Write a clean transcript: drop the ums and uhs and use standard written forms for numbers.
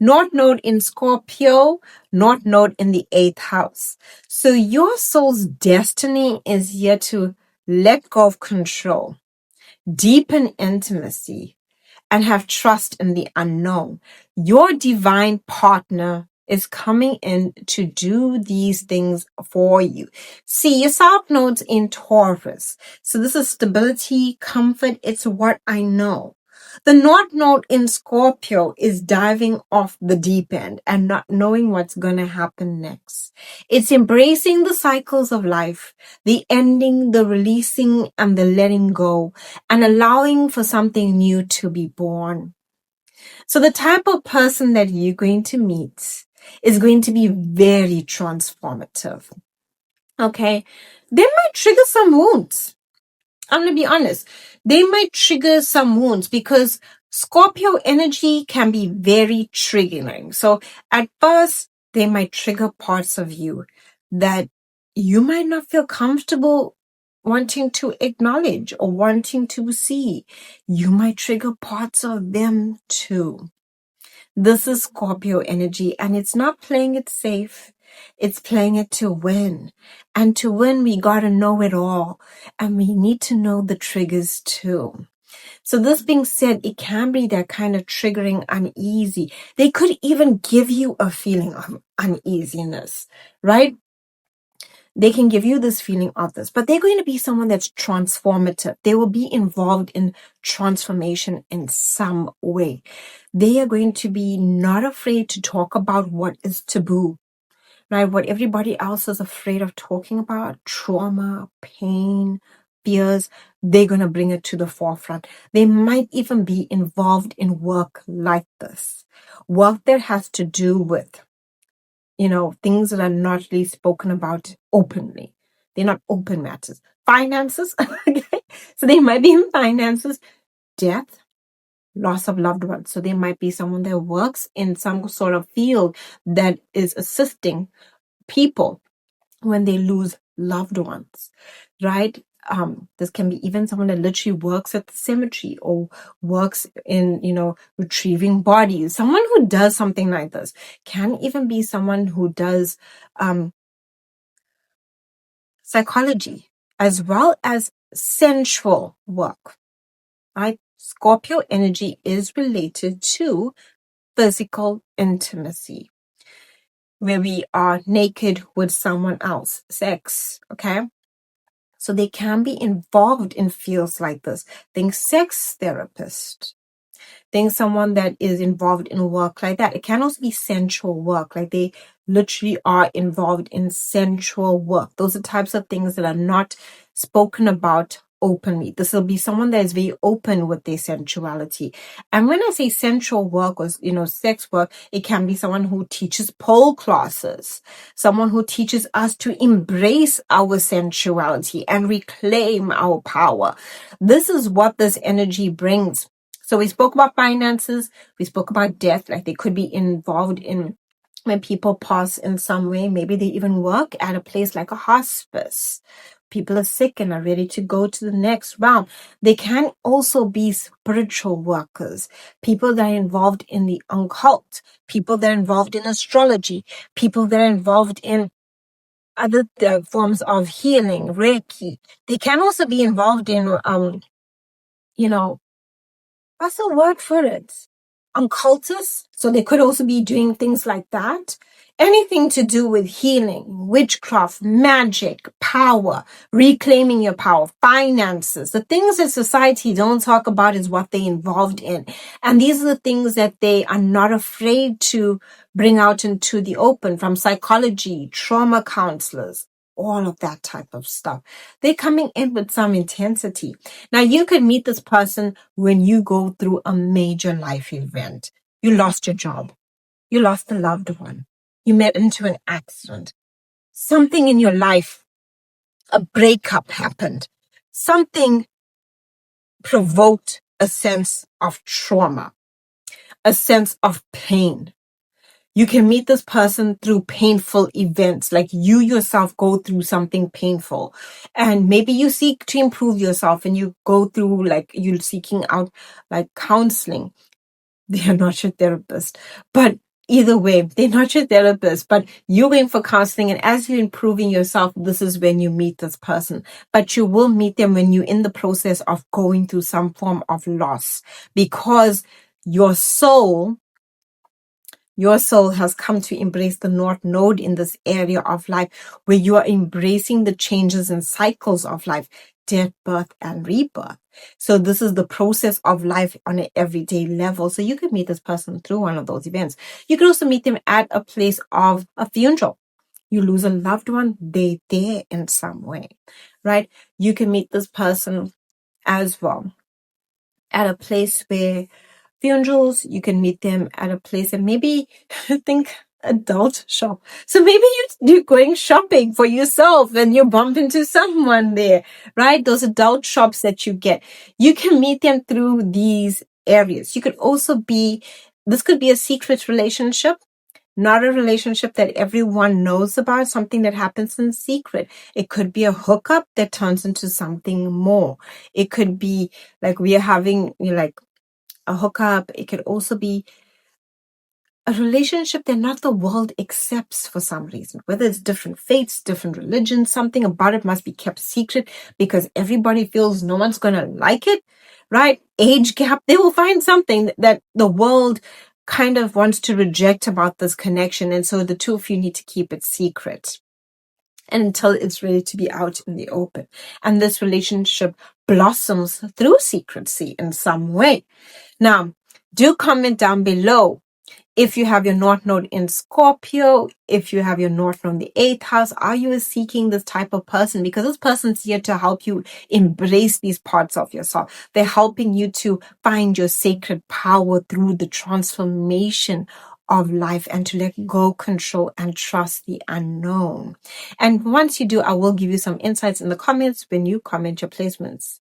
North Node in Scorpio, North Node in the 8th house. So your soul's destiny is here to let go of control, deepen intimacy, and have trust in the unknown. Your divine partner is coming in to do these things for you. See, your South Node's in Taurus. So this is stability, comfort. It's what I know. The North Node in Scorpio is diving off the deep end and not knowing what's going to happen next. It's embracing the cycles of life, the ending, the releasing, and the letting go, and allowing for something new to be born. So the type of person that you're going to meet is going to be very transformative. Okay? They might trigger some wounds. I'm going to be honest. They might trigger some wounds because Scorpio energy can be very triggering. So at first, they might trigger parts of you that you might not feel comfortable wanting to acknowledge or wanting to see. You might trigger parts of them too. This is Scorpio energy, and it's not playing it safe. It's playing it to win. And to win, we gotta know it all. And we need to know the triggers too. So this being said, it can be that kind of triggering uneasy. They could even give you a feeling of uneasiness, right? They can give you this feeling of this, but they're going to be someone that's transformative. They will be involved in transformation in some way. They are going to be not afraid to talk about what is taboo, right? What everybody else is afraid of talking about, trauma, pain, fears, they're going to bring it to the forefront. They might even be involved in work like this, work that has to do with things that are not really spoken about openly. They're not open matters. Finances, okay? So they might be in finances, death, loss of loved ones. So they might be someone that works in some sort of field that is assisting people when they lose loved ones, right? This can be even someone that literally works at the cemetery or works in, retrieving bodies. Someone who does something like this can even be someone who does psychology as well as sensual work, right? Scorpio energy is related to physical intimacy, where we are naked with someone else, sex, okay? So they can be involved in fields like this. Think sex therapist. Think someone that is involved in work like that. It can also be sensual work, like they literally are involved in sensual work. Those are types of things that are not spoken about openly. This will be someone that is very open with their sensuality. And when I say sensual work or, sex work, it can be someone who teaches pole classes, someone who teaches us to embrace our sensuality and reclaim our power. This is what this energy brings. So we spoke about finances, we spoke about death, like they could be involved in when people pass in some way. Maybe they even work at a place like a hospice. People are sick and are ready to go to the next round. They can also be spiritual workers, people that are involved in the occult, people that are involved in astrology, people that are involved in other forms of healing, Reiki. They can also be involved in, what's the word for it? Occultists. So they could also be doing things like that. Anything to do with healing, witchcraft, magic, power, reclaiming your power, finances. The things that society don't talk about is what they're involved in. And these are the things that they are not afraid to bring out into the open, from psychology, trauma counselors, all of that type of stuff. They're coming in with some intensity. Now, you could meet this person when you go through a major life event. You lost your job. You lost a loved one. You met into an accident. Something in your life, a breakup happened. Something provoked a sense of trauma, a sense of pain. You can meet this person through painful events, like you yourself go through something painful. And maybe you seek to improve yourself and you go through, like, you're seeking out like counseling. They are not your therapist, but Either way, they're not your therapist, but you're going for counseling. And as you're improving yourself, this is when you meet this person. But you will meet them when you're in the process of going through some form of loss, because your soul has come to embrace the North Node in this area of life, where you are embracing the changes and cycles of life, death, birth, and rebirth. So this is the process of life on an everyday level. So you could meet this person through one of those events. You could also meet them at a place of a funeral. You lose a loved one, they're there in some way, right? You can meet this person as well at a place where funerals, you can meet them at a place, and maybe think adult shop. So maybe you're going shopping for yourself and you bump into someone there, right? Those adult shops that you get, you can meet them through these areas. You could also this could be a secret relationship, not a relationship that everyone knows about, something that happens in secret. It could be a hookup that turns into something more. It could be like we are having, like, a hookup. It could also be a relationship that not the world accepts for some reason, whether it's different faiths, different religions, something about it must be kept secret because everybody feels no one's going to like it, right? Age gap, they will find something that the world kind of wants to reject about this connection. And so the two of you need to keep it secret until it's ready to be out in the open. And this relationship blossoms through secrecy in some way. Now, do comment down below if you have your North Node in Scorpio, if you have your North Node in the 8th house. Are you seeking this type of person? Because this person's here to help you embrace these parts of yourself. They're helping you to find your sacred power through the transformation of life and to let go, control, and trust the unknown. And once you do, I will give you some insights in the comments when you comment your placements.